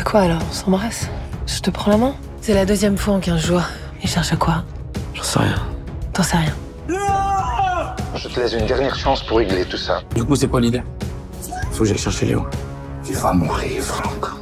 quoi alors? On s'embrasse? Je te prends la main? C'est la deuxième fois en 15 jours. Il cherche à quoi? J'en sais rien. T'en sais rien. Je te laisse une dernière chance pour régler tout ça. Du coup, c'est quoi l'idée? Faut que j'aille chercher Léo. Tu vas mourir, Franck.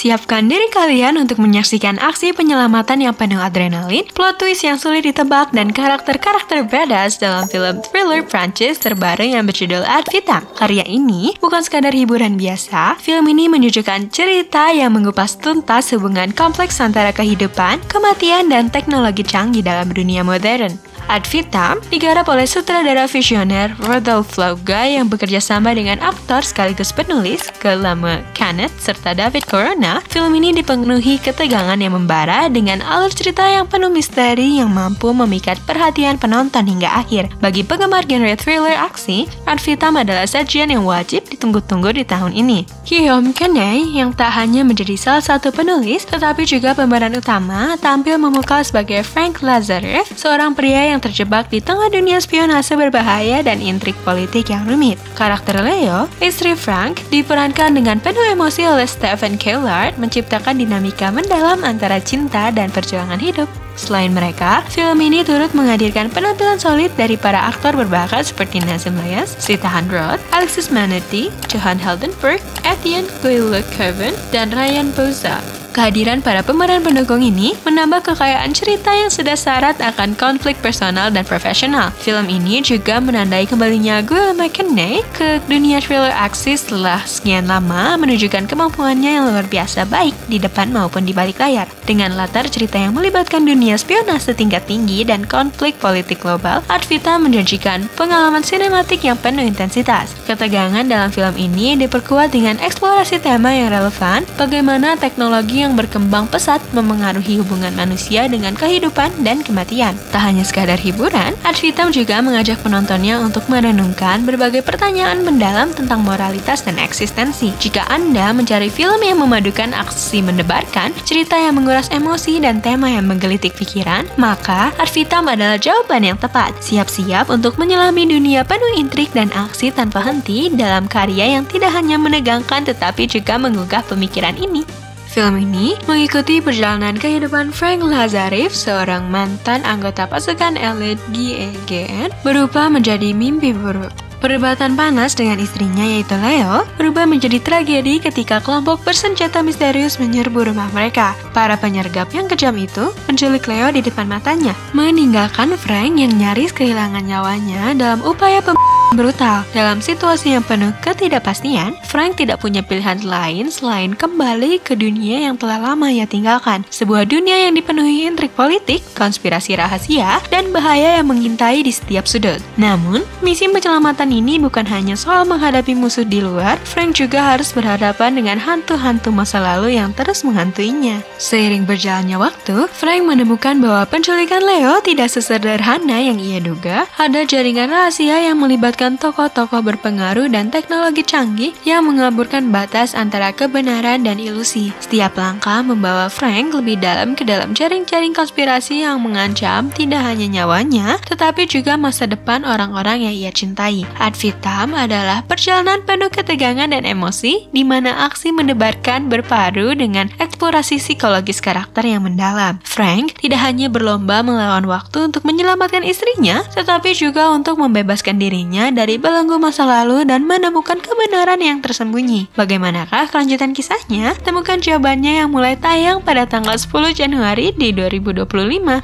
Siapkan diri kalian untuk menyaksikan aksi penyelamatan yang penuh adrenalin, plot twist yang sulit ditebak, dan karakter-karakter badass dalam film thriller Prancis terbaru yang berjudul Ad Vitam. Karya ini bukan sekadar hiburan biasa, film ini menunjukkan cerita yang mengupas tuntas hubungan kompleks antara kehidupan, kematian, dan teknologi canggih dalam dunia modern. Ad Vitam digarap oleh sutradara visioner Rodolphe Lauga yang bekerja sama dengan aktor sekaligus penulis Guillaume Canet serta David Corona. Film ini dipenuhi ketegangan yang membara dengan alur cerita yang penuh misteri yang mampu memikat perhatian penonton hingga akhir. Bagi penggemar genre thriller aksi, Ad Vitam adalah sajian yang wajib ditunggu-tunggu di tahun ini. Guillaume Canet yang tak hanya menjadi salah satu penulis, tetapi juga pemeran utama, tampil memukau sebagai Frank Lazarev, seorang pria yang terjebak di tengah dunia spionase berbahaya dan intrik politik yang rumit. Karakter Leo, istri Frank, diperankan dengan penuh emosi oleh Stephen Collard, menciptakan dinamika mendalam antara cinta dan perjuangan hidup. Selain mereka, film ini turut menghadirkan penampilan solid dari para aktor berbakat seperti Nazim Layas, Sitahan Roth, Alexis Manati, Johan Heldenberg, Etienne Guillecoven, dan Ryan Bouza. Kehadiran para pemeran pendukung ini menambah kekayaan cerita yang sudah syarat akan konflik personal dan profesional. Film ini juga menandai kembalinya Guillaume Canet ke dunia thriller aksi setelah sekian lama menunjukkan kemampuannya yang luar biasa baik di depan maupun di balik layar. Dengan latar cerita yang melibatkan dunia spionase tingkat tinggi dan konflik politik global, Ad Vitam menjanjikan pengalaman sinematik yang penuh intensitas. Ketegangan dalam film ini diperkuat dengan eksplorasi tema yang relevan, bagaimana teknologi yang berkembang pesat memengaruhi hubungan manusia dengan kehidupan dan kematian. Tak hanya sekadar hiburan, Ad Vitam juga mengajak penontonnya untuk merenungkan berbagai pertanyaan mendalam tentang moralitas dan eksistensi. Jika Anda mencari film yang memadukan aksi mendebarkan, cerita yang menguras emosi, dan tema yang menggelitik pikiran, maka Ad Vitam adalah jawaban yang tepat. Siap-siap untuk menyelami dunia penuh intrik dan aksi tanpa henti dalam karya yang tidak hanya menegangkan tetapi juga menggugah pemikiran ini. Film ini mengikuti perjalanan kehidupan Frank Lazarev, seorang mantan anggota pasukan elit GEGN, berubah menjadi mimpi buruk. Perdebatan panas dengan istrinya yaitu Leo berubah menjadi tragedi ketika kelompok bersenjata misterius menyerbu rumah mereka. Para penyergap yang kejam itu menculik Leo di depan matanya, meninggalkan Frank yang nyaris kehilangan nyawanya dalam upaya brutal. Dalam situasi yang penuh ketidakpastian, Frank tidak punya pilihan lain selain kembali ke dunia yang telah lama ia tinggalkan. Sebuah dunia yang dipenuhi intrik politik, konspirasi rahasia, dan bahaya yang mengintai di setiap sudut. Namun, misi penyelamatan ini bukan hanya soal menghadapi musuh di luar, Frank juga harus berhadapan dengan hantu-hantu masa lalu yang terus menghantuinya. Seiring berjalannya waktu, Frank menemukan bahwa penculikan Leo tidak sesederhana yang ia duga. Ada jaringan rahasia yang melibatkan tokoh-tokoh berpengaruh dan teknologi canggih yang mengaburkan batas antara kebenaran dan ilusi. Setiap langkah membawa Frank lebih dalam ke dalam jaring-jaring konspirasi yang mengancam tidak hanya nyawanya, tetapi juga masa depan orang-orang yang ia cintai. Ad Vitam adalah perjalanan penuh ketegangan dan emosi, di mana aksi mendebarkan berpadu dengan eksplorasi psikologis karakter yang mendalam. Frank tidak hanya berlomba melawan waktu untuk menyelamatkan istrinya, tetapi juga untuk membebaskan dirinya dari belenggu masa lalu dan menemukan kebenaran yang tersembunyi. Bagaimanakah kelanjutan kisahnya? Temukan jawabannya yang mulai tayang pada tanggal 10 Januari di 2025.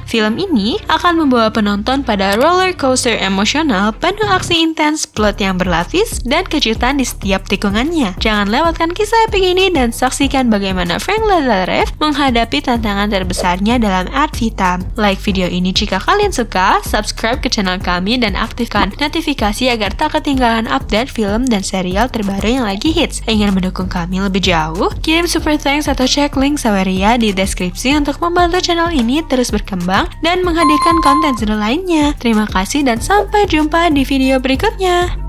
Film ini akan membawa penonton pada roller coaster emosional penuh aksi intens, plot yang berlapis, dan kejutan di setiap tikungannya. Jangan lewatkan kisah epik ini dan saksikan bagaimana Frank Lazarev menghadapi tantangan terbesarnya dalam Ad Vitam. Like video ini jika kalian suka, subscribe ke channel kami, dan aktifkan notifikasi agar tak ketinggalan update film dan serial terbaru yang lagi hits. Ingin mendukung kami lebih jauh? Kirim super thanks atau cek link Saweria di deskripsi untuk membantu channel ini terus berkembang dan menghadirkan konten seru lainnya. Terima kasih dan sampai jumpa di video berikutnya.